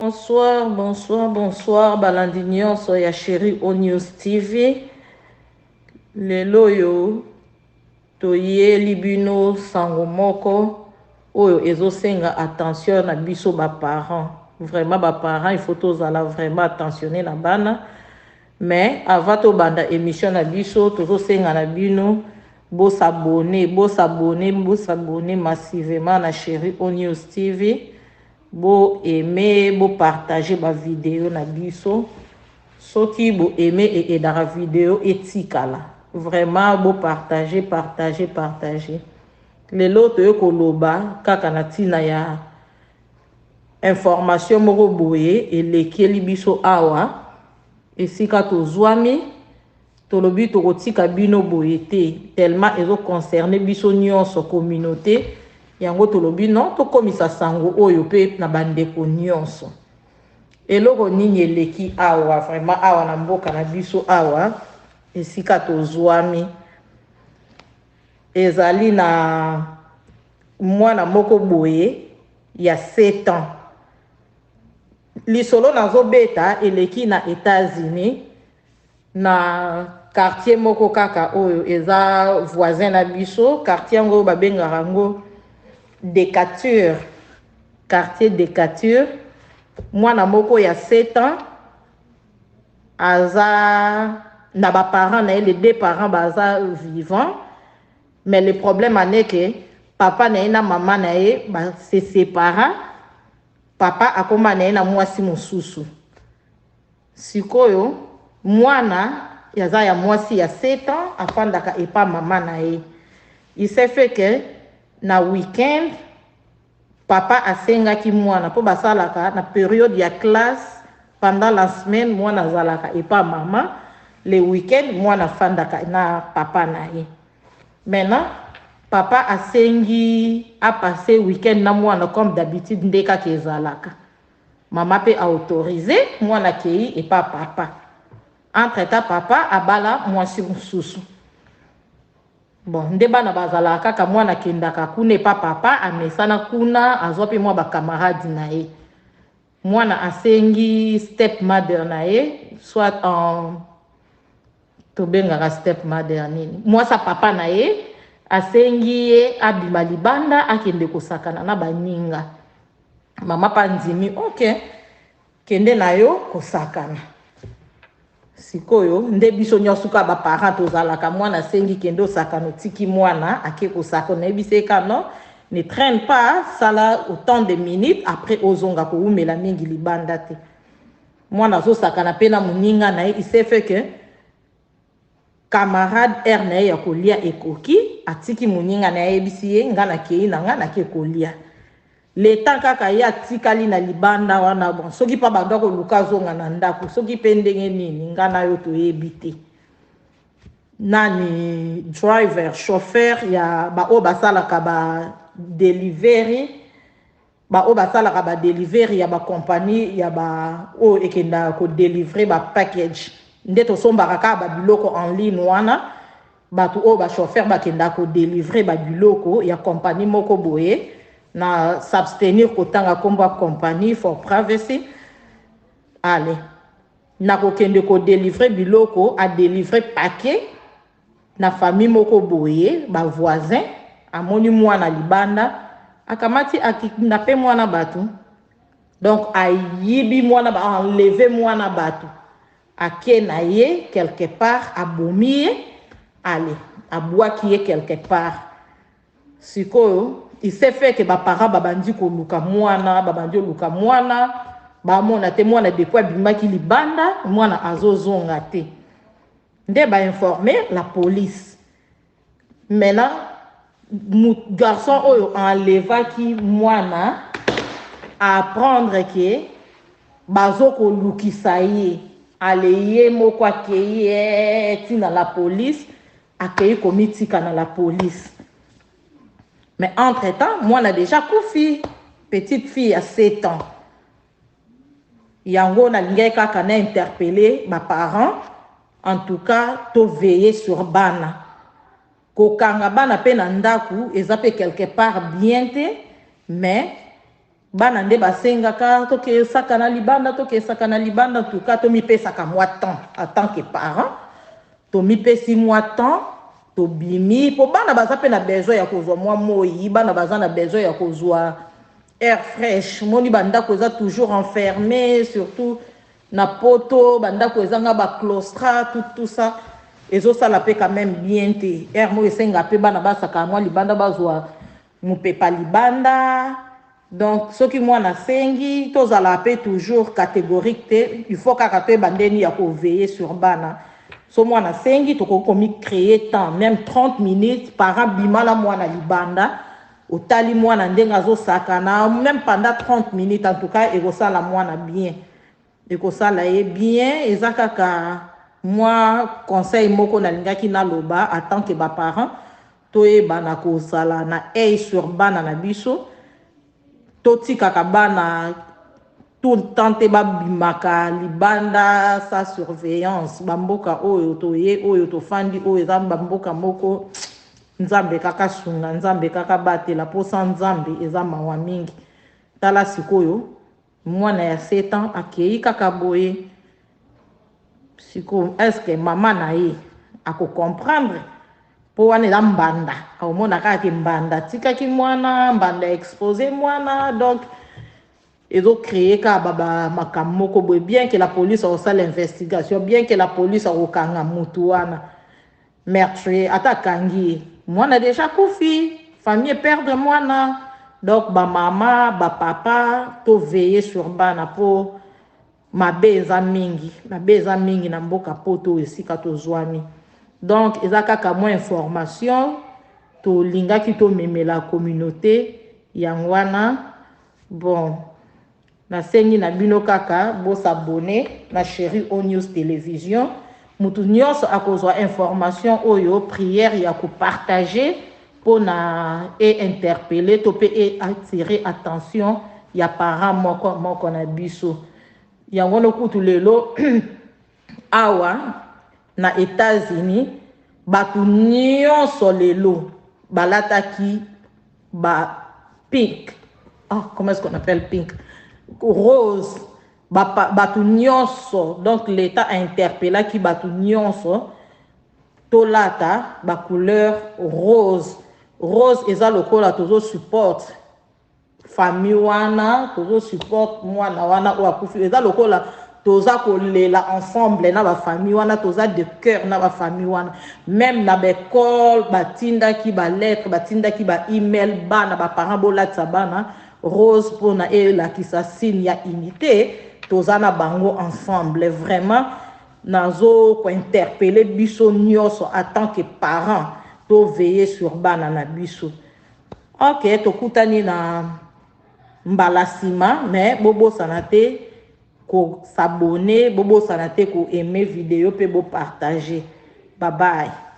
Bonsoir, bonsoir, bonsoir. Balandinion, soya chéri au News TV. Lelo yo, toye libino sangomoko. Oyo ezo senga attention na biso ba parents. Vraiment ba parents, il faut tous aller vraiment attentionner na bana. Mais avant to banda émission na biso, tozo senga na bino. Bo s'abonner massivement na chéri au News TV. Bo aimer, bo partager ma vidéo na biso. Soki bo aimer et dans la vidéo etikala. Vraiment bo partager. Lelo to koloba kaka na tina ya information moko boye elekeli biso awa esika to zwami tolobi to kotika bino boye te tellement ezo concerner biso nyonso communauté. Yango tolobi non to komisa sango oyo pe na bandeko nyonso eloko nini eleki awa vraiment awa na mboka na biso awa esika to zwami ezali na mwana moko boye ya 7 ans lisolo nazo beta eleki na États-Unis na quartier moko kaka oyo eza voisin na biso quartier ngo babengaka ngo Decatur, quartier Decatur. Mwana moko ya 7 ans aza na ba parents na les deux parents baza vivants, mais le problème est que papa na maman na ba se sépara. Papa akoma na mwasi mosusu. Sikoyo mwana yaza ya mwasi ya 7 ans afandaka epa mama na ye. Il s'est fait que na weekend papa asengaki mwana po basalaka na période ya classe pendant la semaine mwana zalaka epa mama le weekend mwana fandaka na papa na ye. Maintenant papa asengi a passé weekend na mwana comme d'habitude ndeka kezalaka. Mama pe a autorisé mwana kei epa papa. Entre temps papa abala mwasi mususu. Bon, ndeba na bazala kaka mwana kendaka kuna pa papa amesana kuna azope mwa ba camarade na ye. Mwana asengi stepmother na ye, soit en tobenga stepmother nini. Mwasa papa na ye asengi ye abima libanda akende kosakana na baninga. Mama panzimi, OK. Kende na yo kosakana. Sikoyo nde biso nyosuka ba parents tozalaka mwana sengi kendo sakano tiki mwana ake kosako na biseka non ne traîne pas sala autant de minutes après ozonga ko umela mingi libanda te mwana zo sakana pena muninga na il s'est fait que camarade erne ya kolia ekoki atiki muninga na ebisiye ngana kei na ngana ke kolia le temps kaka ya tikali na libanda wana bon soki pa bando ko luka zonga na ndako soki pendenge nini ngana yo to ebite nani driver chauffeur ya ba o basala ka ba delivery ya ba compagnie ya ba o ekenda ko délivrer ba package ndeto sombaka ka ba biloko en ligne wana batu o ba chauffeur ba kenda ko délivrer ba biloko ya compagnie moko boye na s'abstenir kotanga komba compagnie for privacy. Allez, na kokende ko délivrer biloko a délivrer paquet na famille moko boye ba voisin amoni mwana libanda akamati akinape mwana batu donc ayibi mwana ba enlever mwana batu akena ye quelque part abomiye allez abwaki ye quelque part sikoyo. Il s'est fait que ba parents babandi ko luka mwana babandi luka mwana ba mona te mwana de quoi bimaki libanda mwana azozonga te nde ba informer la police. Maintenant garçon oyo enlevaki mwana à apprendre que bazoko lukisa ye aleye moko akeye tina la police akeye komitika na la police. Mais entre-temps, moi, on a déjà koufi, petite fille à 7 ans. Yango na lingeka kana interpellé mes parents. En tout cas, to veiller sur bana. Kokanga bana pe na ndaku, ezape quelque part bien te, mais bana nde basengaka toke sakana libanda toke sakana libanda en tout cas to mi pesaka moi temps en tant que parent to mi pesi moi temps to bimi po bana baza pe na besoin ya kozwa moi moyi bana baza na besoin ya kozwa air fraîche moni banda koza toujours enfermé surtout na poto banda kozanga ba claustra tout ça ezo sala pe quand même bien te air mo esenga pe bana basaka moi libanda bazwa mupepa libanda. Donc, ce qui moi na sengi, tous à la paix toujours catégorique, il faut qu'à bandeni ya ko veiller sur bana. So moi na sengi, to ko komi créer temps, même 30 minutes par an bimala moi na libanda, au tali moi na ndenga zo sakana, même pendant 30 minutes en tout cas, et ça la moi na bien. Et ça la est bien, et ça kaka moi conseil moko na lingaki na loba en tant que ba parent, to e bana ko sala na œil sur bana na biso. Toti kakabana tout tante babimaka libanda sa surveillance bamboka oyo toye oyo tofandi oyo eza bamboka moko nzambe kaka sunga nzambe kaka batela posa nzambe eza mawa mingi tala sikoyo mwana ya 7 ans akei kaka boye siko est-ce que mama na ye ako comprendre po wana eza mbanda aomona kaka ke mbanda tikaki mwana mbanda exposé mwana donc ezo créer ka baba makambo moko boye bien que la police osala l'investigation bien que la police akokanga mutu wana meurtrier atakangi mwana déjà kufi famille perdre mwana donc ba mama ba papa to veiller sur bana po mabe eza mingi na mboka poto esika tozwami. Donc, il y a kaka moins information, to linga ki to meme la communauté, yangwana, bon, na sengi na bino kaka, bo s'abonner, na Chérie O News Télévision, mutu nyos akozwa information oyo, prière ya ko partager, pour na et interpeller, to pe et attirer attention, ya parents moko na biso. Yangono kutu lelo, awa, na États-Unis batu nyonso lelo balataki ba pink comment est-ce qu'on appelle pink rose batu nyonso donc l'état a interpellé ki batu nyonso tolata ba couleur rose eza lokola tozo support famille wana tozo support mwana wana o akufi eza lokola toza kolela ensemble na ba famille wana toza de cœur na ba famille wana même na ba call batinda ki ba lettre batinda ki ba email bana ba parents bolatsa bana rose pona e la ki sa signe ya unité toza na bango ensemble vraiment nazo ko interpeller biso nyonso en tant que parents to veiller sur bana na biso. OK to kutani na mbalasima mais bobo sanate ko s'abonner, bobo sanate ko aimer vidéo pe bo partager. Bye bye.